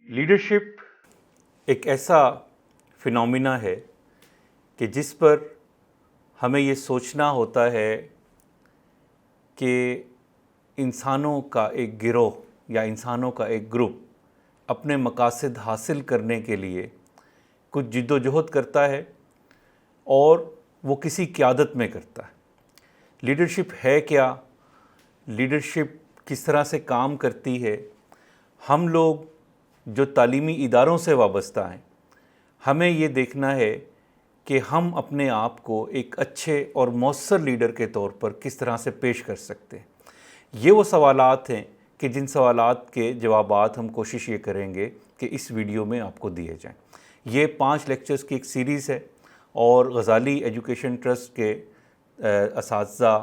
Leadership एक ऐसा phenomena है कि जिस पर हमें ये सोचना होता है कि इंसानों का एक गिरोह या इंसानों का एक ग्रुप अपने मकासद हासिल करने के लिए कुछ जिद्दोजहद करता है और वो किसी क़यादत में करता है। लीडरशिप है क्या, लीडरशिप किस तरह से काम करती है, हम लोग जो तालीमी इदारों से वाबस्ता हैं हमें ये देखना है कि हम अपने आप को एक अच्छे और मौसर लीडर के तौर पर किस तरह से पेश कर सकते हैं। ये वो सवालात हैं कि जिन सवालात के जवाबात हम कोशिश ये करेंगे कि इस वीडियो में आपको दिए जाएं। ये 5 लेक्चर्स की एक सीरीज़ है और गज़ाली एजुकेशन ट्रस्ट के असातिज़ा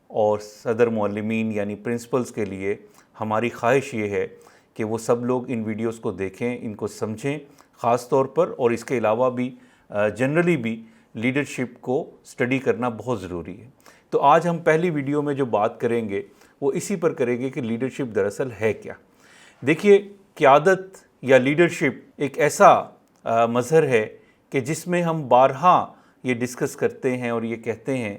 और सदर मुअल्लिमीन यानी प्रिंसिपल्स के लिए हमारी ख्वाहिश ये है कि वो सब लोग इन वीडियोस को देखें, इनको समझें ख़ास तौर पर, और इसके अलावा भी जनरली भी लीडरशिप को स्टडी करना बहुत ज़रूरी है। तो आज हम पहली वीडियो में जो बात करेंगे वो इसी पर करेंगे कि लीडरशिप दरअसल है क्या। देखिए, क़यादत या लीडरशिप एक ऐसा मज़हर है कि जिसमें हम बारहा ये डिस्कस करते हैं और ये कहते हैं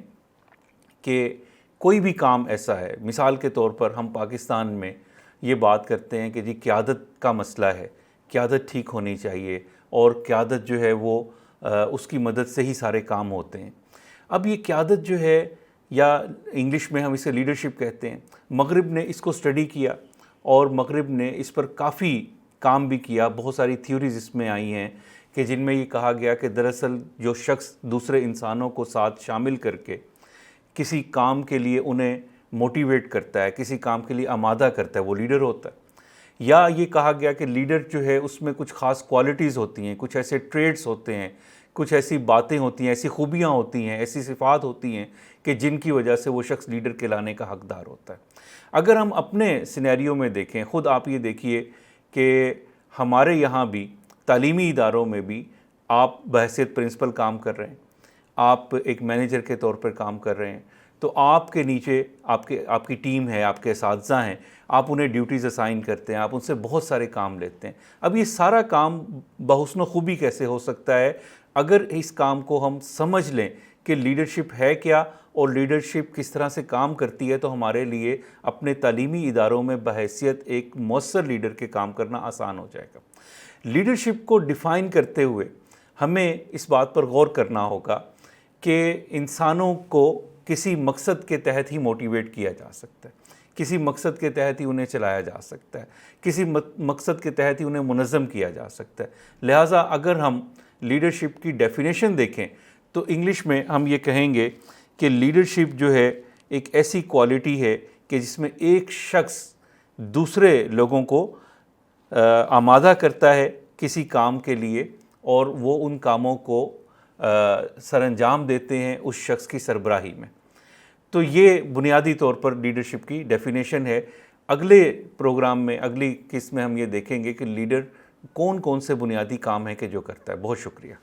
कि कोई भी काम ऐसा है, मिसाल के तौर पर हम पाकिस्तान में ये बात करते हैं कि जी क़यादत का मसला है, क़यादत ठीक होनी चाहिए और क़यादत जो है वो उसकी मदद से ही सारे काम होते हैं। अब ये क़यादत जो है, या इंग्लिश में हम इसे लीडरशिप कहते हैं, मग़रिब ने इसको स्टडी किया और मग़रिब ने इस पर काफ़ी काम भी किया। बहुत सारी थ्योरीज़ इसमें आई हैं कि जिनमें ये कहा गया कि दरअसल जो शख्स दूसरे इंसानों को साथ शामिल करके किसी काम के लिए उन्हें मोटिवेट करता है, किसी काम के लिए आमादा करता है, वो लीडर होता है। या ये कहा गया कि लीडर जो है उसमें कुछ ख़ास क्वालिटीज़ होती हैं, कुछ ऐसे ट्रेड्स होते हैं, कुछ ऐसी बातें होती हैं, ऐसी खूबियाँ होती हैं, ऐसी सिफ़ात होती हैं कि जिनकी वजह से वो शख्स लीडर कहलाने का हक़दार होता है। अगर हम अपने सिनेरियो में देखें, ख़ुद आप ये देखिए कि हमारे यहाँ भी तालीमी इदारों में भी आप बहैसियत प्रिंसिपल काम कर रहे हैं, आप एक मैनेजर के तौर पर काम कर रहे हैं, तो आपके नीचे आपकी टीम है, आपके असातिज़ा हैं, आप उन्हें ड्यूटीज़ असाइन करते हैं, आप उनसे बहुत सारे काम लेते हैं। अब ये सारा काम बहुस्न खूबी कैसे हो सकता है अगर इस काम को हम समझ लें कि लीडरशिप है क्या और लीडरशिप किस तरह से काम करती है, तो हमारे लिए अपने तालीमी इदारों में बहैसियत एक मौसर लीडर के काम करना आसान हो जाएगा। लीडरशिप को डिफ़ाइन करते हुए हमें इस बात पर गौर करना होगा कि इंसानों को किसी मकसद के तहत ही मोटिवेट किया जा सकता है, किसी मकसद के तहत ही उन्हें चलाया जा सकता है, किसी मकसद के तहत ही उन्हें मुनज़्ज़म किया जा सकता है। लिहाजा अगर हम लीडरशिप की डेफिनेशन देखें तो इंग्लिश में हम ये कहेंगे कि लीडरशिप जो है एक ऐसी क्वालिटी है कि जिसमें एक शख्स दूसरे लोगों को आमादा करता है किसी काम के लिए और वो उन कामों को सरअंजाम देते हैं उस शख्स की सरबराही में। तो ये बुनियादी तौर पर लीडरशिप की डेफिनेशन है। अगले प्रोग्राम में, अगली किस्त में हम ये देखेंगे कि लीडर कौन कौन से बुनियादी काम हैं कि जो करता है। बहुत शुक्रिया।